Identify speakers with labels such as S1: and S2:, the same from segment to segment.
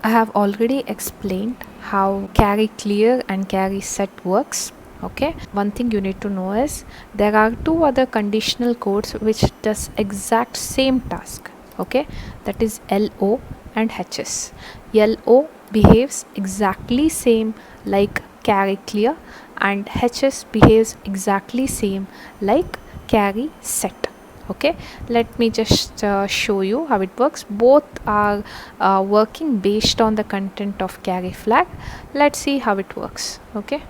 S1: I have already explained how carry clear and carry set works. Okay, one thing you need to know is there are two other conditional codes which does exact same task. Okay, that is LO and HS. LO behaves exactly same like carry clear, and HS behaves exactly same like carry set. Okay, let me just show you how it works. Both are working based on the content of carry flag. Let's see how it works. Okay,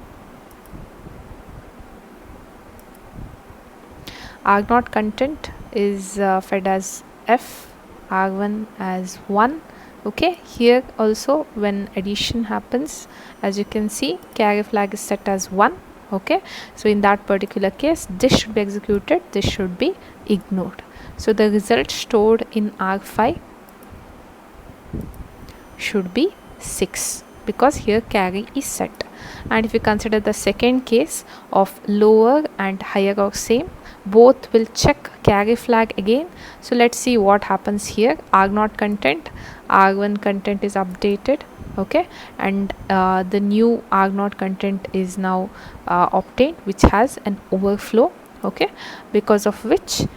S1: R0 content is fed as F, R1 as 1. Okay, here also when addition happens, as you can see, carry flag is set as 1. Okay, so in that particular case, this should be executed, this should be ignored. So the result stored in R5 should be 6 because here carry is set. And if you consider the second case of lower and higher or same, both will check carry flag again. So let's see what happens here. R0 content, R1 content is updated. Okay, and the new R0 content is now obtained, which has an overflow. Okay, because of which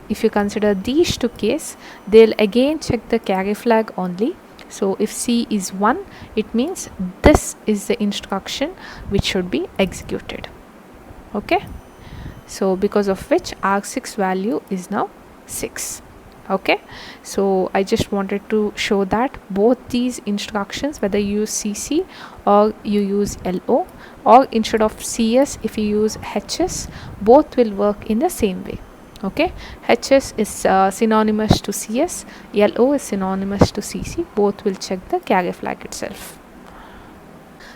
S1: if you consider these two cases, they'll again check the carry flag only. So if C is 1, it means this is the instruction which should be executed. Okay, so because of which R6 value is now 6. Okay, so I just wanted to show that both these instructions, whether you use CC or you use LO, or instead of CS if you use HS, both will work in the same way. Okay, HS is synonymous to CS, LO is synonymous to CC. Both will check the carry flag itself.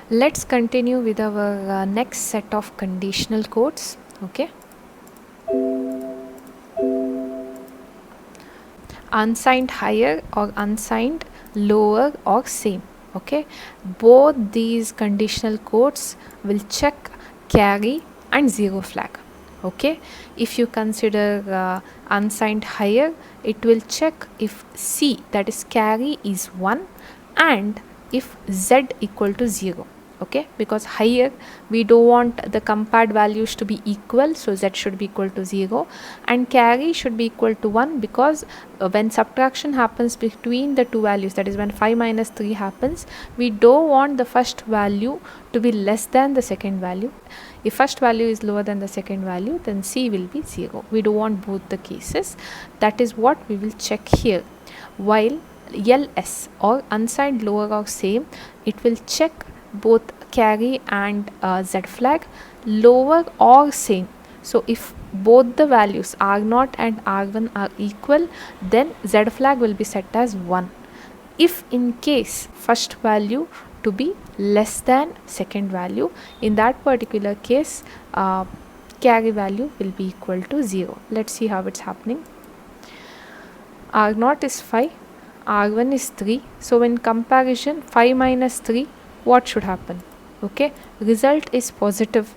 S1: Let's continue with our next set of conditional codes. Okay, unsigned higher or unsigned lower or same. Okay, both these conditional codes will check carry and 0 flag. Okay, if you consider unsigned higher, it will check if C, that is carry, is 1 and if Z equal to 0. Okay, because higher we don't want the compared values to be equal, so Z should be equal to 0, and carry should be equal to 1 because when subtraction happens between the two values, that is when 5 minus 3 happens, we don't want the first value to be less than the second value. If first value is lower than the second value, then C will be 0. We don't want both the cases. That is what we will check here. While LS or unsigned lower or same, it will check both carry and Z flag, lower or same. So if both the values R0 and R1 are equal, then Z flag will be set as 1. If in case first value to be less than second value, in that particular case carry value will be equal to 0. Let's see how it's happening. R0 is 5, R1 is 3. So in comparison, 5 minus 3, what should happen? Okay, result is positive.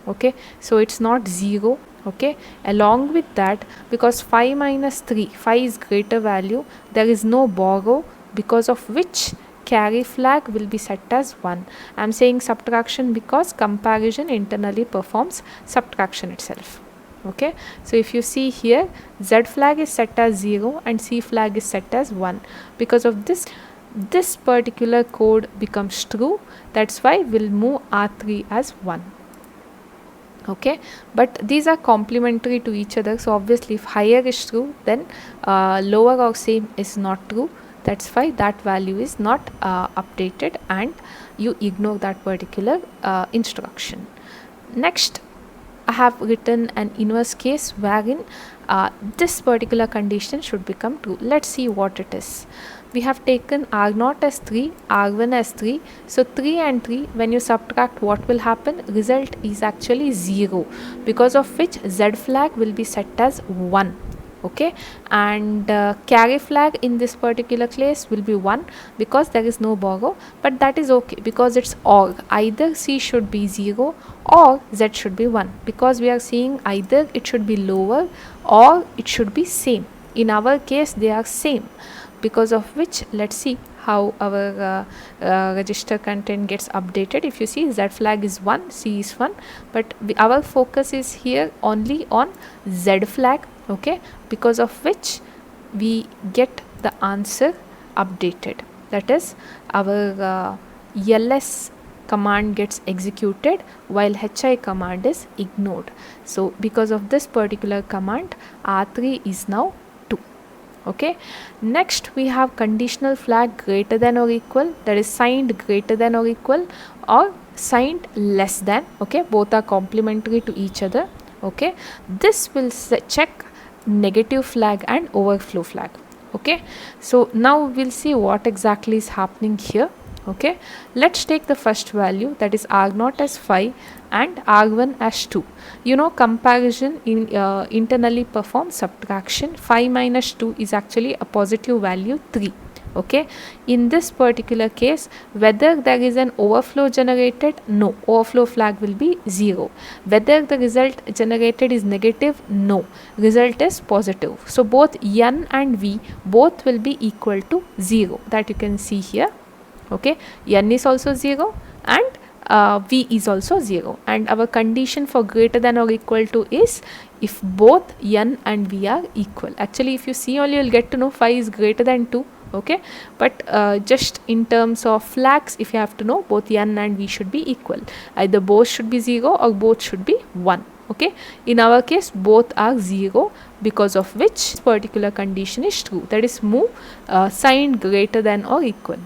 S1: Okay, so it's not 0. Okay, along with that, because 5 minus 3, 5 is greater value, there is no borrow, because of which carry flag will be set as 1. I am saying subtraction because comparison internally performs subtraction itself. Okay, so if you see here, Z flag is set as 0 and C flag is set as 1. Because of this particular code becomes true. That's why we'll move R3 as 1. Okay, but these are complementary to each other. So obviously if higher is true, then lower or same is not true. That's why that value is not updated and you ignore that particular instruction. Next, I have written an inverse case wherein this particular condition should become true. Let's see what it is. We have taken R0 as 3, R1 as 3. So 3 and 3, when you subtract, what will happen? Result is actually 0, because of which Z flag will be set as 1. Okay, and carry flag in this particular case will be 1 because there is no borrow, but that is okay because it's OR. Either C should be 0 or Z should be 1, because we are seeing either it should be lower or it should be same. In our case they are same, because of which let's see how our register content gets updated. If you see, Z flag is 1, C is 1, but our focus is here only on Z flag, okay, because of which we get the answer updated. That is, our ls command gets executed while hi command is ignored. So because of this particular command, R3 is now 2. Okay, next we have conditional flag greater than or equal, that is signed greater than or equal or signed less than. Okay, both are complementary to each other. Okay, this will check negative flag and overflow flag. Okay, so now we'll see what exactly is happening here. Okay, let's take the first value, that is R0 as 5 and R1 as 2. You know, comparison in internally perform subtraction. 5 minus 2 is actually a positive value 3. Okay, in this particular case, whether there is an overflow generated, no, overflow flag will be 0. Whether the result generated is negative, no, result is positive. So both n and v both will be equal to 0, that you can see here. Okay, n is also 0 and v is also 0, and our condition for greater than or equal to is if both n and v are equal. Actually, if you see only, you will get to know 5 is greater than 2. Okay, but just in terms of flags, if you have to know, both n and v should be equal. Either both should be 0 or both should be 1. Okay, in our case both are 0, because of which this particular condition is true, that is move signed greater than or equal.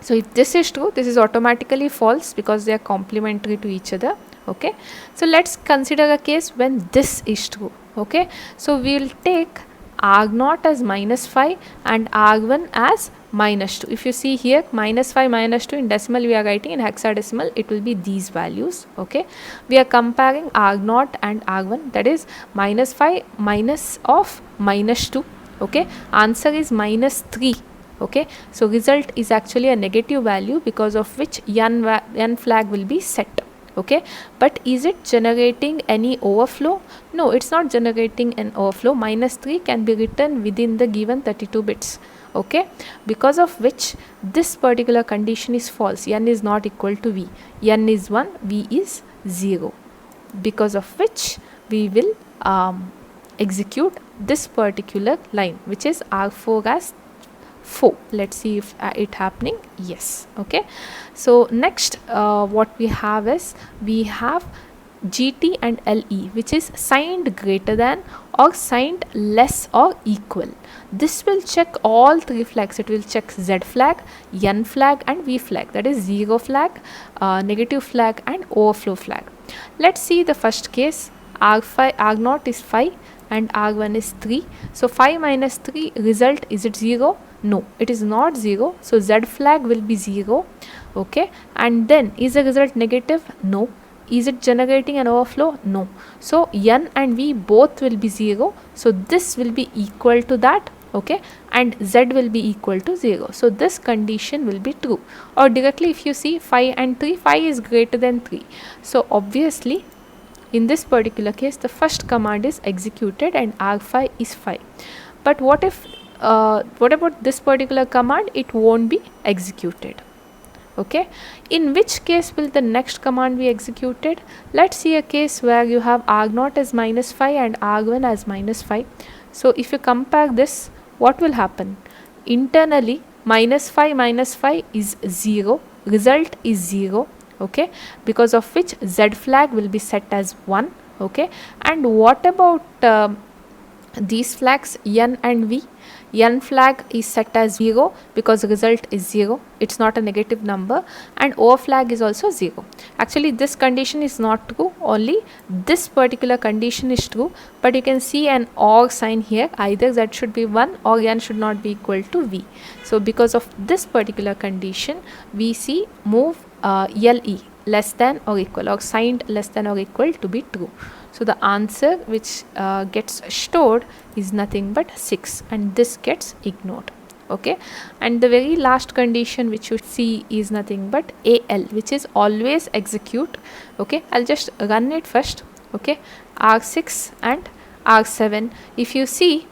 S1: So if this is true, this is automatically false because they are complementary to each other. Okay, so let's consider a case when this is true. Okay, so we will take R0 as minus 5 and R1 as minus 2. If you see here, minus 5 minus 2 in decimal we are writing, in hexadecimal it will be these values. Okay, we are comparing R0 and R1, that is minus 5 minus of minus 2. Okay, answer is minus 3. Okay, so result is actually a negative value, because of which n flag will be set. Okay, but is it generating any overflow? No, it's not generating an overflow. Minus 3 can be written within the given 32 bits. Okay, because of which this particular condition is false. N is not equal to v. N is 1, v is 0, because of which we will execute this particular line, which is R4 as 4. Let's see if it happening. Yes. Okay, so next what we have is, we have GT and LE, which is signed greater than or signed less or equal. This will check all three flags. It will check Z flag, N flag and V flag, that is 0 flag, negative flag and overflow flag. Let's see the first case. R0 is 5 and R1 is 3. So 5 minus 3, result, is it 0? No, it is not 0. So Z flag will be 0. Okay, and then is the result negative? No. Is it generating an overflow? No. So N and V both will be 0. So this will be equal to that. Okay, and Z will be equal to 0. So this condition will be true. Or directly, if you see 5 and 3, 5 is greater than 3. So obviously in this particular case, the first command is executed and R5 is 5. But what about this particular command? It won't be executed. Okay, in which case will the next command be executed? Let's see a case where you have R0 as minus 5 and R1 as minus 5. So if you compare this, what will happen? Internally, minus 5 is 0, result is 0. Okay, because of which Z flag will be set as 1. Okay, and what about these flags N and V? N flag is set as 0 because result is 0. It's not a negative number, and O flag is also 0. Actually, this condition is not true. Only this particular condition is true. But you can see an OR sign here. Either Z should be 1 or N should not be equal to V. So because of this particular condition, we see move LE less than or equal or signed less than or equal to be true. So the answer which gets stored is nothing but 6, and this gets ignored. Okay, and the very last condition which you see is nothing but AL, which is always execute. Okay, I'll just run it first. Okay, R6 and R7. If you see,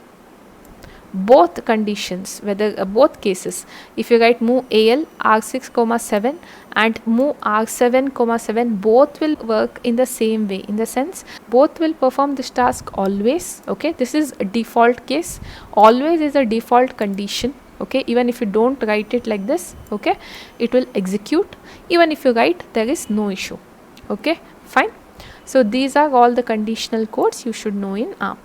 S1: both conditions, whether both cases, if you write move AL R6, 7 and move R7, 7, both will work in the same way, in the sense both will perform this task always. Okay, this is a default case, always is a default condition. Okay, even if you don't write it like this, okay, it will execute. Even if you write, there is no issue. Okay, fine. So these are all the conditional codes you should know in ARM.